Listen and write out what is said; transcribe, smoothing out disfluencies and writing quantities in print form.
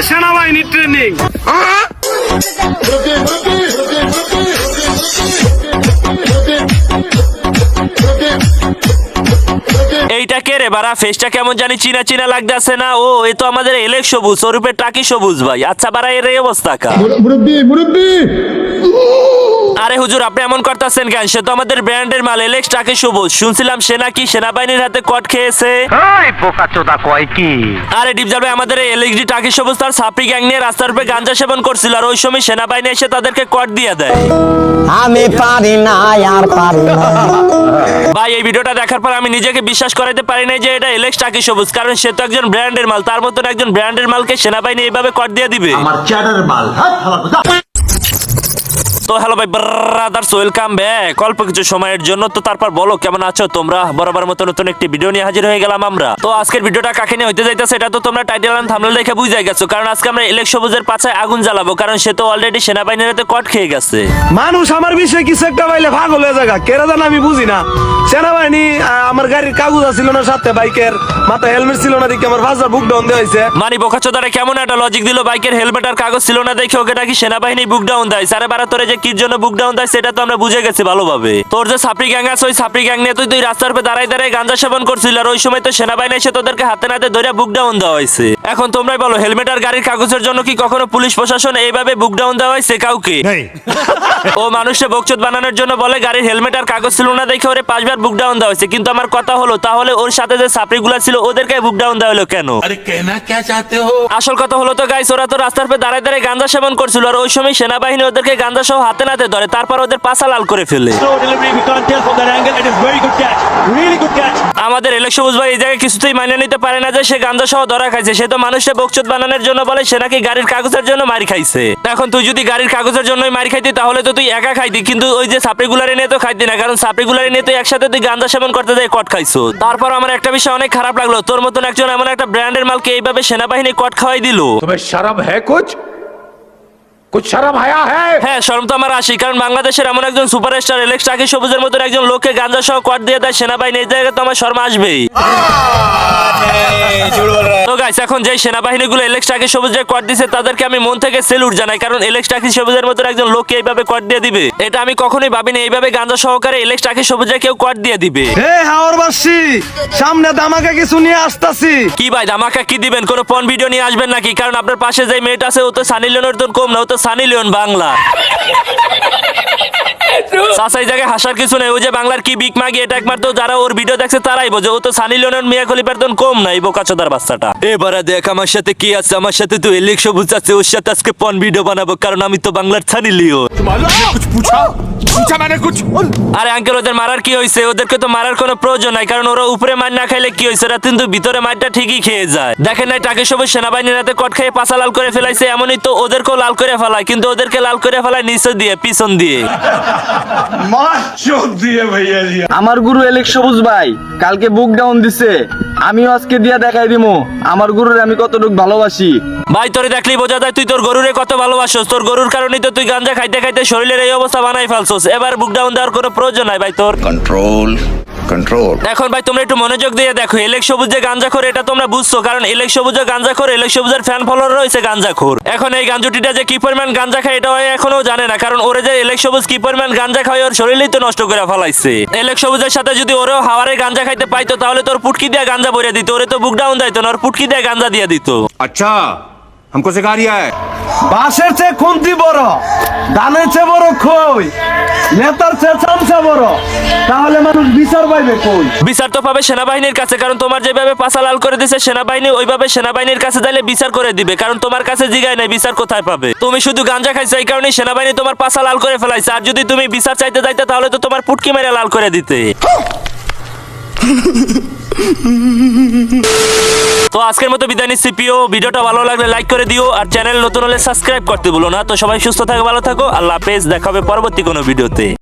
সেনাবাহিনী ট্রেনিং। এইটা কে রে বাড়া? ফেসটা কেমন জানি চিনা চিনা লাগতেছে না? ও এ তো আমাদের এলেক সবুজ, ওরূপে টাকি সবুজ ভাই। আচ্ছা বাড়া, এর এই অবস্থা কা? আরে হুজুর, আপনি এমন করতেছেন কেন? সে তো আমাদের ব্র্যান্ডের মাল, এলেক্স টাকি সবুজ। শুনছিলাম সে নাকি সেনাবাহিনীর হাতে কট খেয়েছে। আরে ডিপজল ভাই, আমাদের এই এলএক্সডি টাকি সবুজ তার সাপড়ি গ্যাং নিয়ে রাস্তার উপরে গাঞ্জা সেবন করছিল, আর ওই সময় সেনাবাহিনী এসে তাদেরকে কট দিয়ে দেয়। আমি পারি না আর পারি না। ভাই এই ভিডিওটা দেখার পর আমি নিজেকে বিশ্বাস করাইতে পারি নাই যে এটা এলেক্স টাকি সবুজ, কারণ সে তো একজন ব্র্যান্ডের মাল। তার মতন একজন ব্র্যান্ডের মালকে সেনাবাহিনী এইভাবে কট দিয়ে দিবে? আমার চ্যাটার মাল। তো হ্যালো ভাই ব্রাদার্স, ওয়েলকাম ব্যাক অল্প কিছু সময়ের জন্য। তো তারপর বলো কেমন আছো তোমরা? বরাবর মতো নতুন একটি ভিডিও নিয়ে হাজির হয়ে গেলাম আমরা। তো আজকের ভিডিওটা কাকে নিয়ে হইতে যাইতেছে এটা তো তোমরা টাইটেল এন্ড থাম্বনেল দেখে বুঝাই গেছো, কারণ আজকে আমরা এলেক্স সবুজের পাছায় আগুন জ্বালাবো, কারণ সে তো অলরেডি সেনাবাহিনীর হাতে কট খেয়ে গেছে। মানুষ আমার বিষয়ে কিছু একটা পাইলে পাগল হয়ে যাগা, কেরা জানা আমি বুঝি না। সেনাবাহিনী আমার গাড়ির কাগজ ছিল না সাথে, বাইকের মাথা হেলমেট ছিল না দেখে আমার ভাষা বুক ডাউন দেওয়া হয়েছে। মানে বোকাচোদারে কেমন একটা লজিক দিল, বাইকের হেলমেট আর কাগজ ছিল না দেখে ওকে নাকি সেনাবাহিনী বুক ডাউন দেয়। সারে বারা তোরে যে কির জন্য বুক ডাউন দেয় সেটা তো আমরা বুঝে গেছি ভালোভাবে। তোর যে সাপড়ি গ্যাং আছে, ওই সাপড়ি গ্যাং নিয়ে তুই রাস্তার উপরে দাঁড়ায় দাঁড়ায় গাঁজা সেবন করছিল, আর ওই সময় তো সেনাবাহিনী এসে তোদেরকে হাতে নাতে ধরে বুক ডাউন দেওয়া হয়েছে। এখন তোমরাই বলো, হেলমেট আর গাড়ির কাগজের জন্য কি কখনো পুলিশ প্রশাসন এইভাবে বুক ডাউন দেওয়া হয়েছে কাউকে? ও মানুষে বকচোদ বানানোর জন্য বলে গাড়ির হেলমেট আর কাগজ ছিল না দেখে ওরে 5 বার বুক ডাউন দেওয়া হয়েছে। কিন্তু আমার কথা হলো, তাহলে ওর সাথে যে সাপড়িগুলা ছিল ওদেরকে বুক ডাউন দেওয়া হলো কেন? আসল কথা হলো তো গাইস, ওরা তো রাস্তার উপরে দাঁড়ায় দাঁড়ায় গাঁজা সেবন করছিল, আর ওই সময় সেনাবাহিনী ওদেরকে গাঁজা সহ হাতে নাতে ধরে, তারপর ওদের পাছা লাল করে ফেলে। আমাদের এলেক্স সবুজ ভাই এই জায়গায় কিছুতেই মানিয়ে নিতে পারে না যে সে গাঁজা সহ ধরা খাইছে। সে তো মানুষকে বকচোদ বানানোর জন্য বলে সে নাকি গাড়ির কাগজের জন্য মারি খাইছে। এখন তুই যদি গাড়ির কাগজের জন্যই মারি খাইতি তাহলে তো তুই একা খাইতি, কিন্তু ওই যে সাপড়িগুলারি নিয়ে তো খাইতি না, কারণ সাপড়িগুলারি নিয়ে তুই একসাথে তুই গাঁজা সেবন করতে যাই কট খাইছো। তারপর আমার একটা বিষয় অনেক খারাপ লাগলো, তোর মতন একজন এমন একটা ব্র্যান্ডের মালকে এইভাবে সেনাবাহিনী কট খাওয়াই দিল। तुम्हें शर्म है कुछ शर्म आया है? হ্যাঁ, শরম তো আমার আসি, কারণ বাংলাদেশের এমন একজন সুপারস্টার এলেক্স টাকি সবুজের মতন একজন লোককে গাঁজা সহ কট দিয়ে দেয় সেনাবাহিনী, এই জায়গায় তো আমার শর্ম আসবেই। তো গাইস, এখন যে সেনাবাহিনীগুলো এলেক্স টাকি সবুজের কট দিছে তাদেরকে আমি মন থেকে সেলুট জানাই, কারণ এলেক্স টাকি সবুজের মতন একজন লোককে এইভাবে কট দিয়ে দিবে এটা আমি কখনোই ভাবিনি। এইভাবে গাঁজা সহকারে এলেক্স টাকি সবুজের কেউ কট দিয়ে দিবে। হে হাওরবাসী, সামনে ধামাকা কিছু নিয়ে আসতাছি। কি ভাই ধামাকা কি দিবেন? কোন পন ভিডিও নিয়ে আসবেন নাকি? কারণ আপনার পাশে যে মেয়েটা আছে ও তো সানি লিওনের তো কম না, ও তো সানি লিওন বাংলা। এই জায়গায় হাসার কিছু নেই, ও যে বাংলার কি বিগ মাগি এটা একমাত্র যারা ওর ভিডিও দেখছে তারাই বোঝে। ও তো সানি লিওনের মিয়া খলিফার তো কম নাই, বোকাচোদার বাচ্চাটা। এবারে দেখ আমার সাথে কি আছে, আমার সাথে তো এলেক্স সবুজ আছে, ওর সাথে আজকে পন ভিডিও বানাবো, কারণ আমি তো বাংলার সানি লিওন। আরে আঙ্কেল, ওদের মারার কি হয়েছে? ওদেরকে তো মারার কোনো প্রয়োজন নাই, কারণ ওরা উপরে মার না খাইলে কি হয়েছে, ওরা কিন্তু ভিতরে মারটা ঠিকই খেয়ে যায়। দেখেন নাই টাকি সবুজ সেনাবাহিনীর হাতে কট খেয়ে পাছা লাল করে ফেলাইছে, এমনই তো ওদেরকেও লাল করে ফেলায়, কিন্তু ওদেরকে লাল করে ফেলায় নিচে দিয়ে, পিছন দিয়ে। আমার গুরু এলেক্স সবুজ ভাই কালকে বুক ডাউন দিছে, আমিও আজকে দিয়া দেখাই দিমু আমার গুরুরে আমি কতটুকু ভালোবাসি। ভাই তোরে দেখলেই বোঝা যায় তুই তোর গরুরে কত ভালোবাসোস। তোর গরুর কারণেই তো তুই গাঞ্জা খাইতে খাইতে শরীরের এই অবস্থা বানাই ফেলছোস। এবার বুক ডাউন দেওয়ার কোনো প্রয়োজন নাই ভাই তোর। কন্ট্রোল। এখন ভাই তোমরা একটু মনোযোগ দিয়ে দেখো, এলেক্স সবুজ যে গাঞ্জাখোর এটা তোমরা বুঝছো, কারণ এলেক্স সবুজ গাঞ্জাখোর, এলেক্স সবুজের ফ্যান ফলোয়ার রয়েছে গাঞ্জাখোর। এখন এই গাঞ্জুটিটা যে কি পরিমাণ গাঞ্জা খায় এটা এখনো জানে না, কারণ ওরে যে এলেক্স সবুজ কি পরিমাণ গাঞ্জা খায় ওর শরীরেই তো নষ্ট করে ফেলাইছে। এলেক্স সবুজের সাথে যদি ওরেও হাওয়ারে গাঞ্জা খাইতে পাইতো তাহলে তোর পুটকি দিয়ে গাঞ্জা ভরে দিত, ওরে তো বুক ডাউন দিত না, ওর পুটকি দিয়ে গাঞ্জা দিয়ে দিত। अच्छा हमको सिखा रिया है। বাসের চেয়ে খুন্তি বড়, ধানের চেয়ে বড় খই, নেতার চেয়ে চামচা বড়, তাহলে মানুষ বিচার পাইবে কই? বিচার তো পাবে সেনাবাহিনীর কাছে, কারণ তোমার যেভাবে পাছা লাল করে দিছে সেনাবাহিনী, ওইভাবে সেনাবাহিনীর কাছে যাইলে বিচার করে দিবে, কারণ তোমার কাছে জিগায় নাই বিচার কোথায় পাবে। তুমি শুধু গাঞ্জা খাইছো এই কারণে সেনাবাহিনী তোমার পাছা লাল করে ফেলাইছে, আর যদি তুমি বিচার চাইতে যাইতে তাহলে তো তোমার পুটকি মেরে লাল করে দিতে। তো আজকের মতো বিদায় নিচ্ছি প্রিয়। ভিডিওটা ভালো লাগলে লাইক করে দিও, আর চ্যানেল নতুন হলে সাবস্ক্রাইব করতে ভুলো না। তো সবাই সুস্থ থাকো, ভালো থাকো, আল্লাহ হাফেজ, দেখা হবে পরবর্তী কোনো ভিডিওতে।